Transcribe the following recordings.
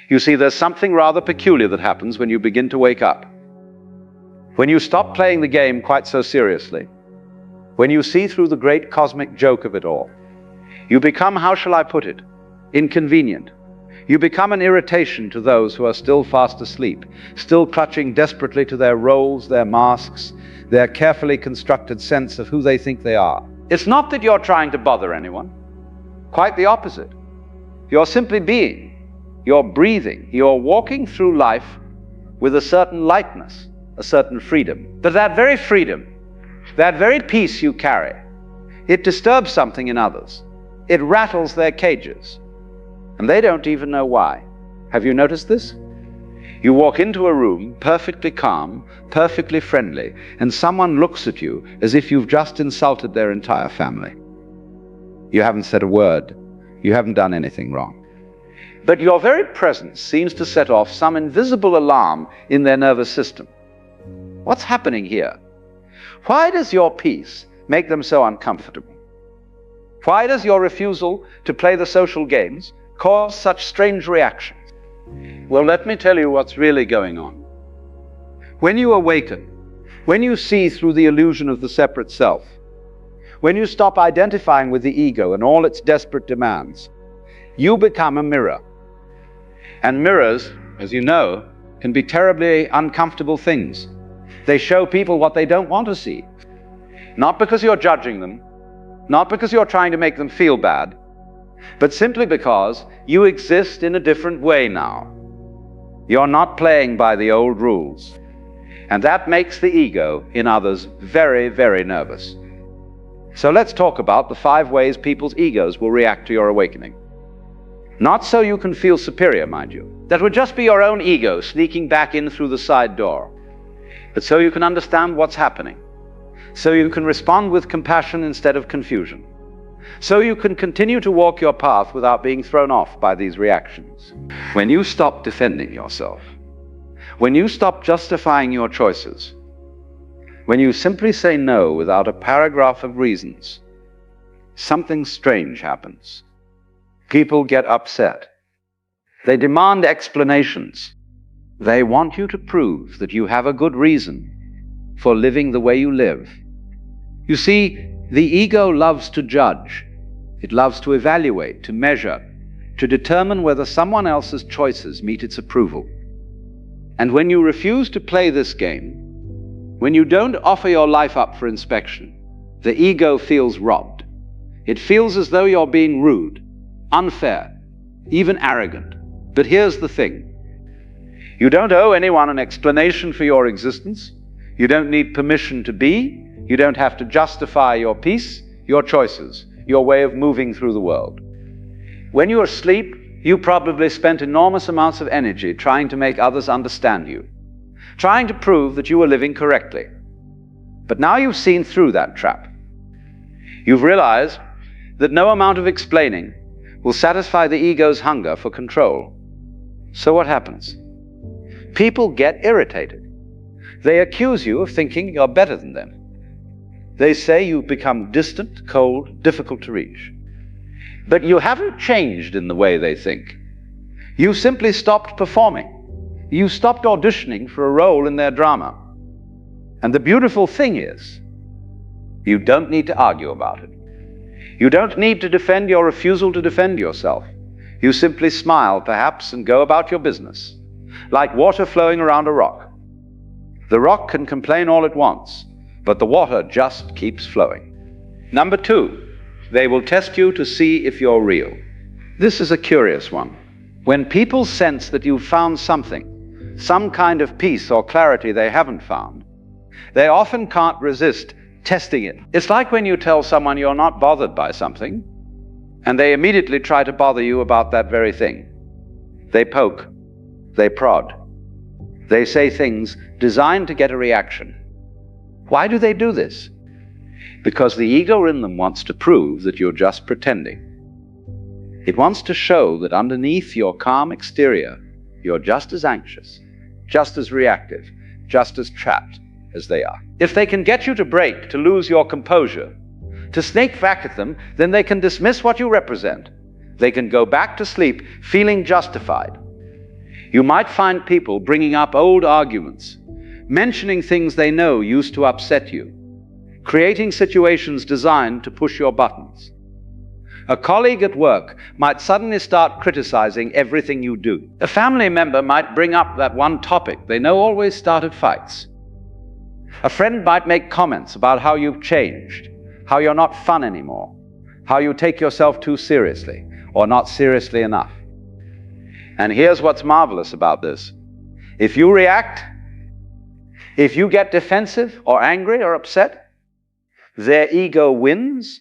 You see, there's something rather peculiar that happens when you begin to wake up. When you stop playing the game quite so seriously, when you see through the great cosmic joke of it all, you become, how shall I put it, inconvenient. You become an irritation to those who are still fast asleep, still clutching desperately to their roles, their masks, their carefully constructed sense of who they think they are. It's not that you're trying to bother anyone. Quite the opposite. You're simply being. You're breathing. You're walking through life with a certain lightness, a certain freedom. But that very freedom, that very peace you carry, it disturbs something in others. It rattles their cages. And they don't even know why. Have you noticed this? You walk into a room perfectly calm, perfectly friendly, and someone looks at you as if you've just insulted their entire family. You haven't said a word. You haven't done anything wrong. But your very presence seems to set off some invisible alarm in their nervous system. What's happening here? Why does your peace make them so uncomfortable? Why does your refusal to play the social games cause such strange reactions? Well, let me tell you what's really going on. When you awaken, when you see through the illusion of the separate self, when you stop identifying with the ego and all its desperate demands, you become a mirror. And mirrors, as you know, can be terribly uncomfortable things. They show people what they don't want to see. Not because you're judging them, not because you're trying to make them feel bad, but simply because you exist in a different way now. You're not playing by the old rules. And that makes the ego in others very, very nervous. So let's talk about the 5 ways people's egos will react to your awakening. Not so you can feel superior, mind you. That would just be your own ego sneaking back in through the side door. But so you can understand what's happening. So you can respond with compassion instead of confusion. So you can continue to walk your path without being thrown off by these reactions. When you stop defending yourself, when you stop justifying your choices, when you simply say no without a paragraph of reasons, something strange happens. People get upset. They demand explanations. They want you to prove that you have a good reason for living the way you live. You see, the ego loves to judge. It loves to evaluate, to measure, to determine whether someone else's choices meet its approval. And when you refuse to play this game, when you don't offer your life up for inspection, the ego feels robbed. It feels as though you're being rude, unfair, even arrogant. But here's the thing. You don't owe anyone an explanation for your existence. You don't need permission to be. You don't have to justify your peace, your choices, your way of moving through the world. When you're asleep, you probably spent enormous amounts of energy trying to make others understand you, trying to prove that you were living correctly. But now you've seen through that trap. You've realized that no amount of explaining will satisfy the ego's hunger for control. So what happens? People get irritated. They accuse you of thinking you're better than them. They say you've become distant, cold, difficult to reach. But you haven't changed in the way they think. You simply stopped performing. You stopped auditioning for a role in their drama. And the beautiful thing is, you don't need to argue about it. You don't need to defend your refusal to defend yourself. You simply smile, perhaps, and go about your business, like water flowing around a rock. The rock can complain all it wants, but the water just keeps flowing. Number 2, they will test you to see if you're real. This is a curious one. When people sense that you've found something, some kind of peace or clarity they haven't found, they often can't resist testing it. It's like when you tell someone you're not bothered by something, and they immediately try to bother you about that very thing. They poke, they prod, they say things designed to get a reaction. Why do they do this? Because the ego in them wants to prove that you're just pretending. It wants to show that underneath your calm exterior, you're just as anxious, just as reactive, just as trapped as they are. If they can get you to break, to lose your composure, to snake back at them, then they can dismiss what you represent. They can go back to sleep feeling justified. You might find people bringing up old arguments, mentioning things they know used to upset you, creating situations designed to push your buttons. A colleague at work might suddenly start criticizing everything you do. A family member might bring up that one topic they know always started fights. A friend might make comments about how you've changed, how you're not fun anymore, how you take yourself too seriously or not seriously enough. And here's what's marvelous about this. If you react, if you get defensive or angry or upset, their ego wins.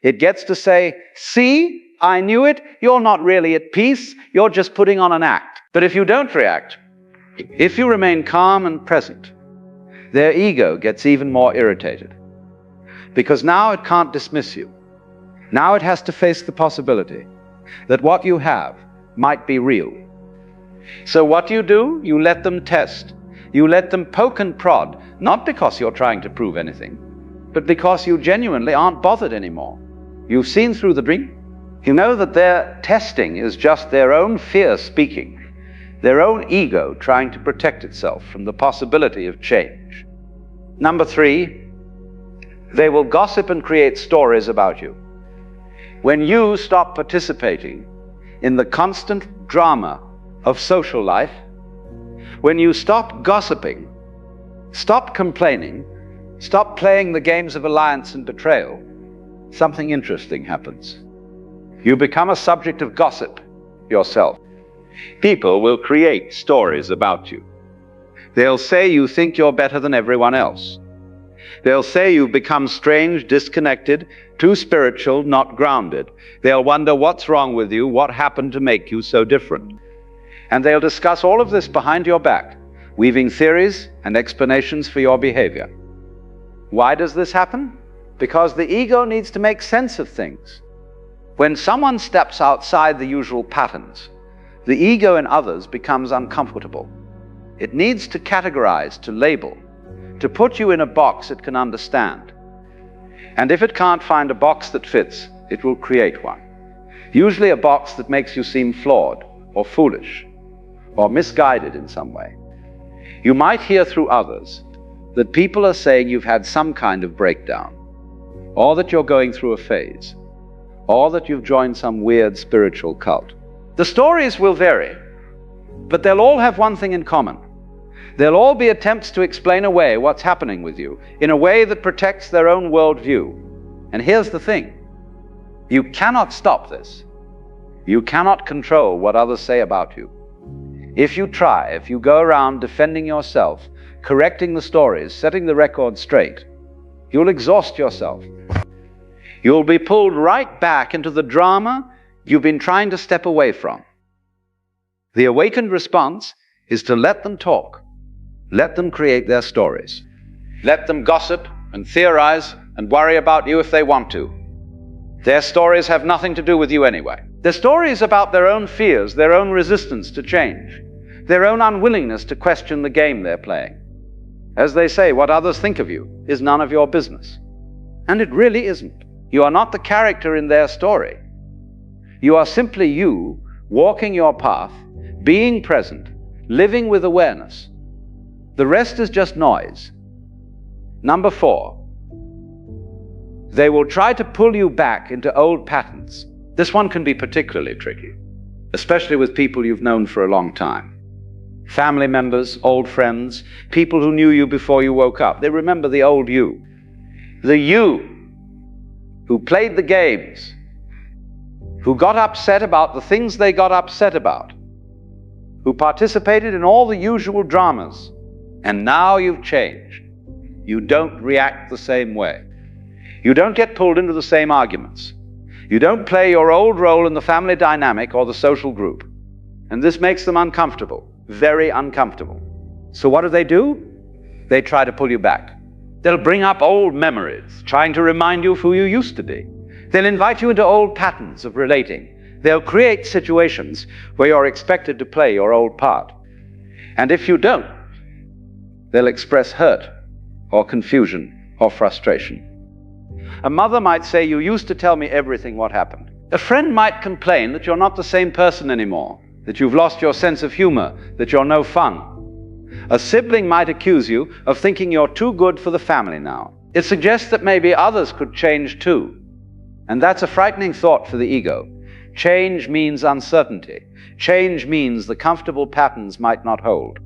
It gets to say, see, I knew it, you're not really at peace, you're just putting on an act. But if you don't react, if you remain calm and present, their ego gets even more irritated. Because now it can't dismiss you. Now it has to face the possibility that what you have might be real. So what do? You let them test. You let them poke and prod, not because you're trying to prove anything, but because you genuinely aren't bothered anymore. You've seen through the dream. You know that their testing is just their own fear speaking, their own ego trying to protect itself from the possibility of change. Number 3, they will gossip and create stories about you. When you stop participating in the constant drama of social life, when you stop gossiping, stop complaining, stop playing the games of alliance and betrayal, something interesting happens. You become a subject of gossip yourself. People will create stories about you. They'll say you think you're better than everyone else. They'll say you've become strange, disconnected, too spiritual, not grounded. They'll wonder what's wrong with you, what happened to make you so different. And they'll discuss all of this behind your back, weaving theories and explanations for your behavior. Why does this happen? Because the ego needs to make sense of things. When someone steps outside the usual patterns, the ego in others becomes uncomfortable. It needs to categorize, to label, to put you in a box it can understand. And if it can't find a box that fits, it will create one. Usually a box that makes you seem flawed or foolish or misguided in some way. You might hear through others that people are saying you've had some kind of breakdown, or that you're going through a phase, or that you've joined some weird spiritual cult. The stories will vary, but they'll all have one thing in common. They'll all be attempts to explain away what's happening with you in a way that protects their own worldview. And here's the thing. You cannot stop this. You cannot control what others say about you. If you try, if you go around defending yourself, correcting the stories, setting the record straight, you'll exhaust yourself. You'll be pulled right back into the drama you've been trying to step away from. The awakened response is to let them talk. Let them create their stories. Let them gossip and theorize and worry about you if they want to. Their stories have nothing to do with you anyway. Their stories about their own fears, their own resistance to change, their own unwillingness to question the game they're playing. As they say, what others think of you is none of your business. And it really isn't. You are not the character in their story. You are simply you, walking your path, being present, living with awareness. The rest is just noise. Number 4, they will try to pull you back into old patterns. This one can be particularly tricky, especially with people you've known for a long time. Family members, old friends, people who knew you before you woke up. They remember the old you. The you who played the games, who got upset about the things they got upset about, who participated in all the usual dramas. And now you've changed. You don't react the same way. You don't get pulled into the same arguments. You don't play your old role in the family dynamic or the social group. And this makes them uncomfortable, very uncomfortable. So what do? They try to pull you back. They'll bring up old memories, trying to remind you of who you used to be. They'll invite you into old patterns of relating. They'll create situations where you're expected to play your old part. And if you don't, they'll express hurt or confusion or frustration. A mother might say, you used to tell me everything what happened. A friend might complain that you're not the same person anymore. that you've lost your sense of humor, that you're no fun. A sibling might accuse you of thinking you're too good for the family now. It suggests that maybe others could change too. And that's a frightening thought for the ego. Change means uncertainty. Change means the comfortable patterns might not hold.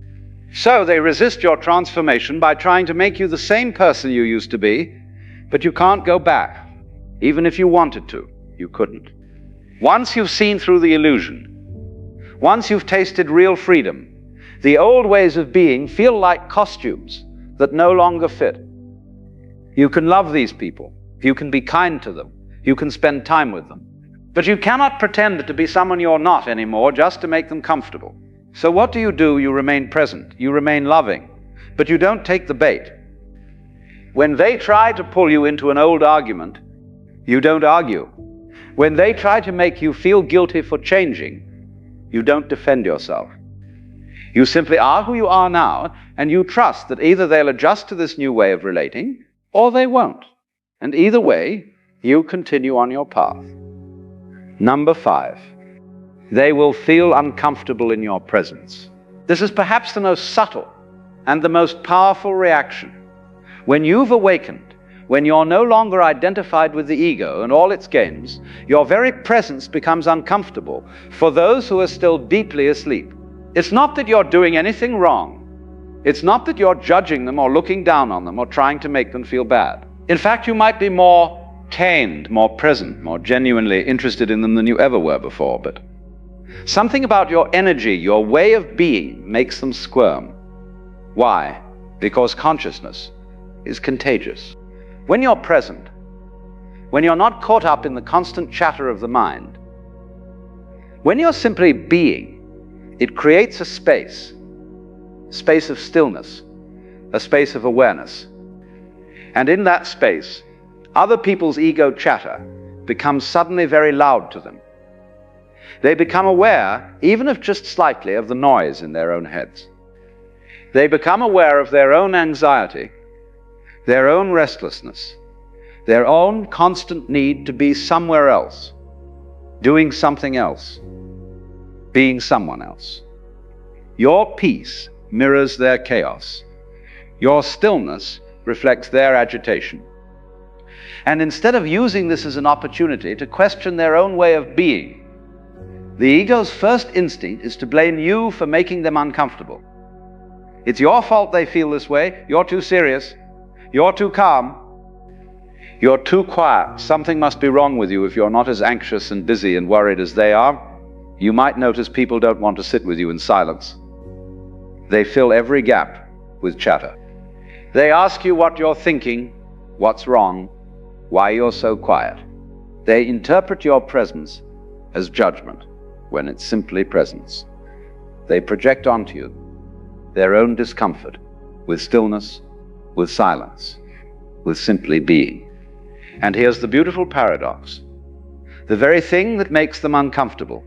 So they resist your transformation by trying to make you the same person you used to be, but you can't go back. Even if you wanted to, you couldn't. Once you've seen through the illusion, once you've tasted real freedom, the old ways of being feel like costumes that no longer fit. You can love these people. You can be kind to them. You can spend time with them. But you cannot pretend to be someone you're not anymore just to make them comfortable. So what do? You remain present. You remain loving. But you don't take the bait. When they try to pull you into an old argument, you don't argue. When they try to make you feel guilty for changing, you don't defend yourself. You simply are who you are now, and you trust that either they'll adjust to this new way of relating, or they won't. And either way, you continue on your path. Number 5, they will feel uncomfortable in your presence. This is perhaps the most subtle and the most powerful reaction. When you've awakened, when you're no longer identified with the ego and all its games, your very presence becomes uncomfortable for those who are still deeply asleep. It's not that you're doing anything wrong. It's not that you're judging them or looking down on them or trying to make them feel bad. In fact, you might be more tamed, more present, more genuinely interested in them than you ever were before, but something about your energy, your way of being, makes them squirm. Why? Because consciousness is contagious. When you're present, when you're not caught up in the constant chatter of the mind, when you're simply being, it creates a space of stillness, a space of awareness. And in that space, other people's ego chatter becomes suddenly very loud to them. They become aware, even if just slightly, of the noise in their own heads. They become aware of their own anxiety, their own restlessness, their own constant need to be somewhere else, doing something else, being someone else. Your peace mirrors their chaos. Your stillness reflects their agitation. And instead of using this as an opportunity to question their own way of being, the ego's first instinct is to blame you for making them uncomfortable. It's your fault they feel this way. You're too serious. You're too calm. You're too quiet. Something must be wrong with you if you're not as anxious and busy and worried as they are. You might notice people don't want to sit with you in silence. They fill every gap with chatter. They ask you what you're thinking, what's wrong, why you're so quiet. They interpret your presence as judgment when it's simply presence. They project onto you their own discomfort with stillness, with silence, with simply being. And here's the beautiful paradox. The very thing that makes them uncomfortable,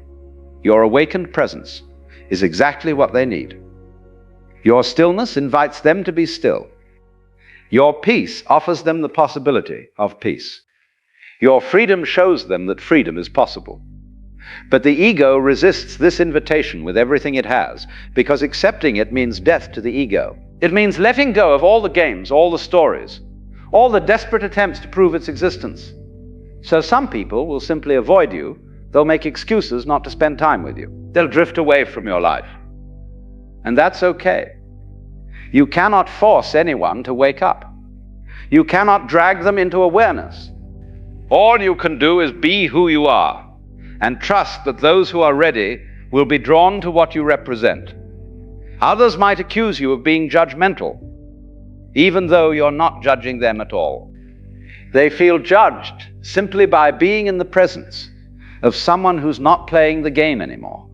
your awakened presence, is exactly what they need. Your stillness invites them to be still. Your peace offers them the possibility of peace. Your freedom shows them that freedom is possible. But the ego resists this invitation with everything it has, because accepting it means death to the ego. It means letting go of all the games, all the stories, all the desperate attempts to prove its existence. So some people will simply avoid you. They'll make excuses not to spend time with you. They'll drift away from your life. And that's okay. You cannot force anyone to wake up. You cannot drag them into awareness. All you can do is be who you are and trust that those who are ready will be drawn to what you represent. Others might accuse you of being judgmental, even though you're not judging them at all. They feel judged simply by being in the presence of someone who's not playing the game anymore.